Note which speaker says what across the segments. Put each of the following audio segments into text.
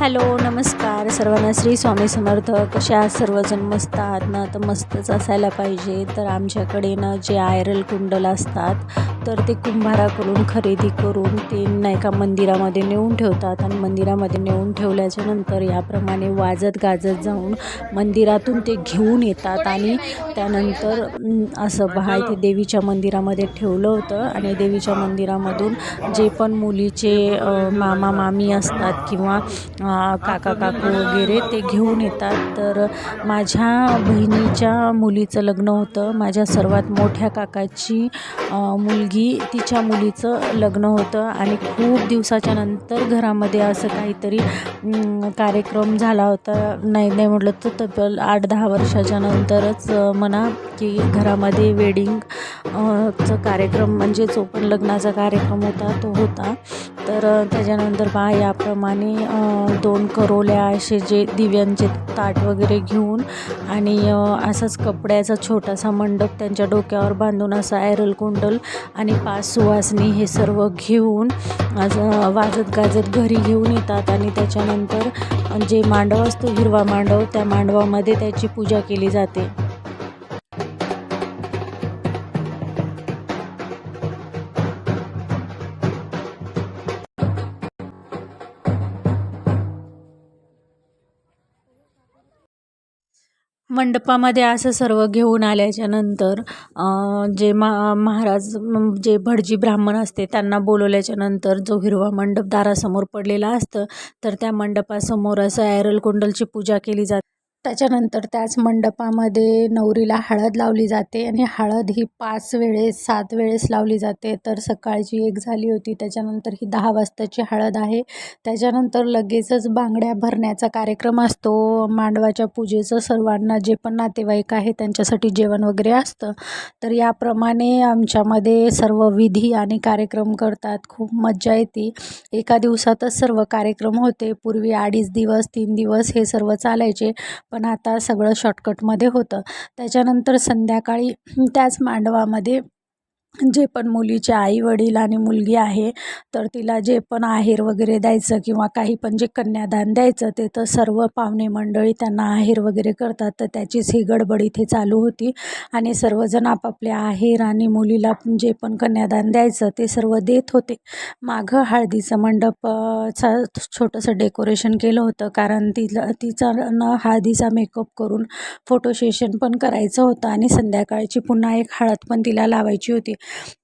Speaker 1: Hello नमस्कार सर्वांना. श्री स्वामी समर्थ. कशा आहात सर्वजण? मस्त आहात ना? तर मस्तच असायला पाहिजे. तर आमच्याकडे ना जे आयरल कुंडल असतात तर ते कुंभाराकडून खरेदी करून ते नाही का मंदिरामध्ये नेऊन ठेवतात आणि मंदिरामध्ये नेऊन ठेवल्याच्या नंतर याप्रमाणे वाजत गाजत जाऊन मंदिरातून ते घेऊन येतात आणि त्यानंतर असं पहा इथे देवीच्या मंदिरामध्ये ठेवलं होतं आणि देवीच्या मंदिरामधून जे पण मुलीचे मामा मामी असतात किंवा काका काकू वगैरे ते घेऊन येतात. तर माझ्या बहिणीच्या मुलीचं लग्न होतं. माझ्या सर्वात मोठ्या काकाची मुलगी तिच्या मुलीचं लग्न होतं आणि खूप दिवसाच्या नंतर घरामध्ये असं काहीतरी कार्यक्रम झाला होता. नाही म्हटलं तर तब्बल 8-10 वर्षाच्या नंतरच म्हणा की घरामध्ये वेडिंग चा कार्यक्रम म्हणजे जो पण लग्नाचा कार्यक्रम होता तो होता. तर त्याच्यानंतर पहा याप्रमाणे 2 करोल्या असे जे दिव्यांचे ताट वगैरे घेऊन आणि असाच कपड्याचा छोटासा मंडप त्यांच्या डोक्यावर बांधून असा आयरल कुंडल आणि 5 सुवासिनी हे सर्व घेऊन वाजत गाजत घरी घेऊन येतात आणि त्याच्यानंतर जे मांडव असतो हिरवा मांडव त्या मांडवामध्ये त्याची पूजा केली जाते. मंडपामध्ये असं सर्व घेऊन आल्याच्या नंतर जे महाराज जे भटजी ब्राह्मण असते त्यांना बोलवल्याच्या नंतर जो हिरवा मंडप दारासमोर पडलेला असतं तर त्या मंडपासमोर असं आयरल कुंडलची पूजा केली जाते. त्याच्यानंतर त्याच मंडपामध्ये नवरीला हळद लावली जाते आणि हळद ही 5 वेळेस 7 वेळेस लावली जाते. तर सकाळची 1 झाली होती, त्याच्यानंतर ही 10 वाजताची हळद आहे. त्याच्यानंतर लगेचच बांगड्या भरण्याचा कार्यक्रम असतो. मांडवाच्या पूजेचं सर्वांना जे पण नातेवाईक आहे त्यांच्यासाठी जेवण वगैरे असतं. तर याप्रमाणे आमच्यामध्ये सर्व विधी आणि कार्यक्रम करतात. खूप मज्जा येते. एका दिवसातच सर्व कार्यक्रम होते. पूर्वी 2.5 दिवस 3 दिवस हे सर्व चालायचे, पण आता सगळं शॉर्टकटमध्ये होतं. त्याच्यानंतर संध्याकाळी त्याच मांडवामध्ये जे पण मुलीचे आई वडील आणि मुलगी आहे तर तिला जे पण आहेर वगैरे द्यायचं किंवा काही पण जे कन्यादान द्यायचं ते तर सर्व पाहुणे मंडळी त्यांना आहेर वगैरे करतात. तर त्याचीच ही गडबड इथे चालू होती आणि सर्वजण आपापले आहेर आणि मुलीला जे पण कन्यादान द्यायचं ते सर्व देत होते. मागं हळदीचं मंडपचा छोटंसं डेकोरेशन केलं होतं कारण तिचा हळदीचा मेकअप करून फोटो सेशन पण करायचं होतं आणि संध्याकाळची पुन्हा एक हळद पण तिला लावायची होती.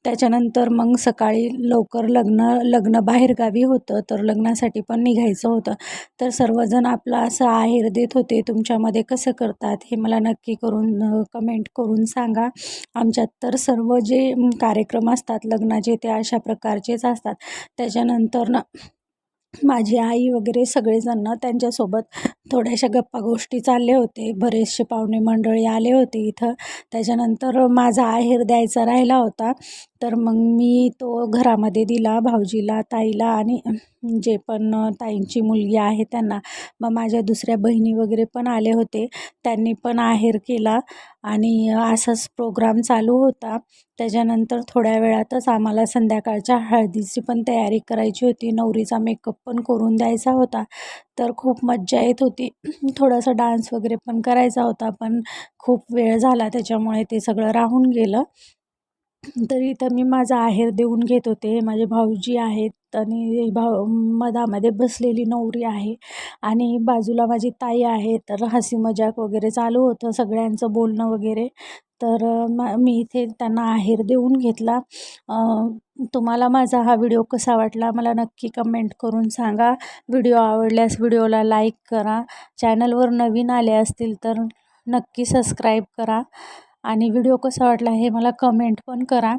Speaker 1: त्याच्यानंतर मग सकाळी लवकर लग्न बाहेरगावी होतं तर लग्नासाठी पण निघायचं होतं. तर सर्वजण आपला असं आहेर देत होते. तुमच्यामध्ये कसं करतात हे मला नक्की करून कमेंट करून सांगा. आमच्यात तर सर्व जे कार्यक्रम असतात लग्नाचे ते अशा प्रकारचेच असतात. त्याच्यानंतर ना माझी आई वगैरे सगळेजण त्यांच्यासोबत थोड्याशा गप्पा गोष्टी चालले होते. बरेचसे पाहुणे मंडळी आले होते इथं. त्याच्यानंतर माझा आहेर द्यायचा राहिला होता तर मग मी तो घरामध्ये दिला भाऊजीला, ताईला आणि जे पण ताईंची मुलगी आहे त्यांना. मग माझ्या दुसऱ्या बहिणी वगैरे पण आले होते, त्यांनी पण आहेर केला आणि असाच प्रोग्राम चालू होता. त्याच्यानंतर थोड्या वेळातच आम्हाला संध्याकाळच्या हळदीची पण तयारी करायची होती. नवरीचा मेकअप पण करून द्यायचा होता. तर खूप मज्जा येत होती. थोडासा डान्स वगैरे पण करायचा होता, पण खूप वेळ झाला त्याच्यामुळे ते सगळं राहून गेलं. तर इथं मी माझा आहेर देऊन घेत होते. माझे भाऊजी आहेत आणि मधामध्ये बसलेली नवरी आहे आणि बाजूला माझी ताई आहे. तर हसी मजाक वगैरे चालू होतं सगळ्यांचं बोलणं वगैरे. तर मी इथे त्यांना आहेर देऊन घेतला. तुम्हाला माझा हा व्हिडिओ कसा वाटला मला नक्की कमेंट करून सांगा. व्हिडिओ आवडल्यास व्हिडिओला लाईक करा. चॅनलवर नवीन आले असतील तर नक्की सबस्क्राईब करा आणि व्हिडिओ कसा वाटला हे मला कमेंट पण करा.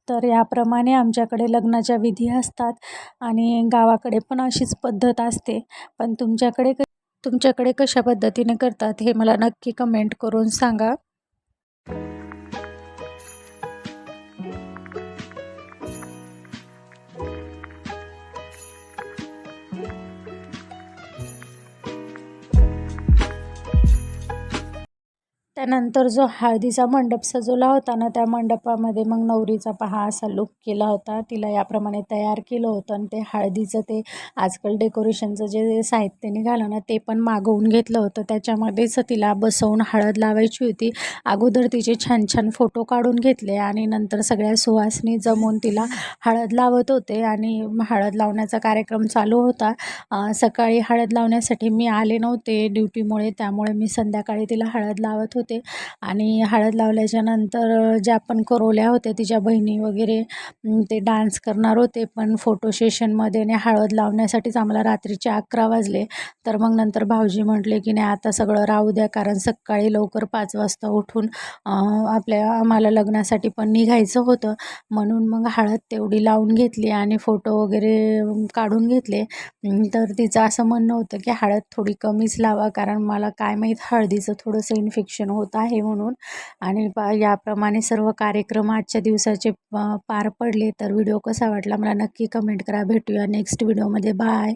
Speaker 1: तर याप्रमाणे आमच्याकडे लग्नाच्या विधी असतात आणि गावाकडे पण अशीच पद्धत असते. पण तुमच्याकडे कशा पद्धतीने करतात हे मला नक्की कमेंट करून सांगा. त्यानंतर जो हळदीचा मंडप सजवला होता ना, त्या मंडपामध्ये मग नवरीचा पहा असा लूक केला होता. तिला याप्रमाणे तयार केलं होतं आणि ते हळदीचं ते आजकाल डेकोरेशनचं जे साहित्य निघालं ना, ते पण मागवून घेतलं होतं. त्याच्यामध्येच तिला बसवून हळद लावायची होती. अगोदर तिचे छान छान फोटो काढून घेतले आणि नंतर सगळ्या सुवासिनी जमून तिला हळद लावत होते आणि हळद लावण्याचा कार्यक्रम चालू होता. सकाळी हळद लावण्यासाठी मी आले नव्हते ड्युटीमुळे, त्यामुळे मी संध्याकाळी तिला हळद लावत होते. आणि हळद लावल्याच्या नंतर ज्या पण करोल्या होत्या तिच्या बहिणी वगैरे ते डान्स करणार होते, पण फोटो सेशनमध्ये आणि हळद लावण्यासाठीच आम्हाला रात्रीचे 11 वाजले. तर मग नंतर भाऊजी म्हटले की नाही आता सगळं राहू द्या, कारण सकाळी लवकर 5 वाजता उठून आम्हाला लग्नासाठी पण निघायचं होतं. म्हणून मग हळद तेवढी लावून घेतली आणि फोटो वगैरे काढून घेतले. तर तिचं असं म्हणणं होतं की हळद थोडी कमीच लावा, कारण मला काय माहीत हळदीचं थोडंसं इन्फेक्शन होत आहे म्हणून. आणि याप्रमाणे सर्व कार्यक्रम आजच्या दिवसाचे पार पडले. तर व्हिडिओ कसा वाटला मला नक्की कमेंट करा. भेटूया नेक्स्ट व्हिडिओमध्ये. बाय.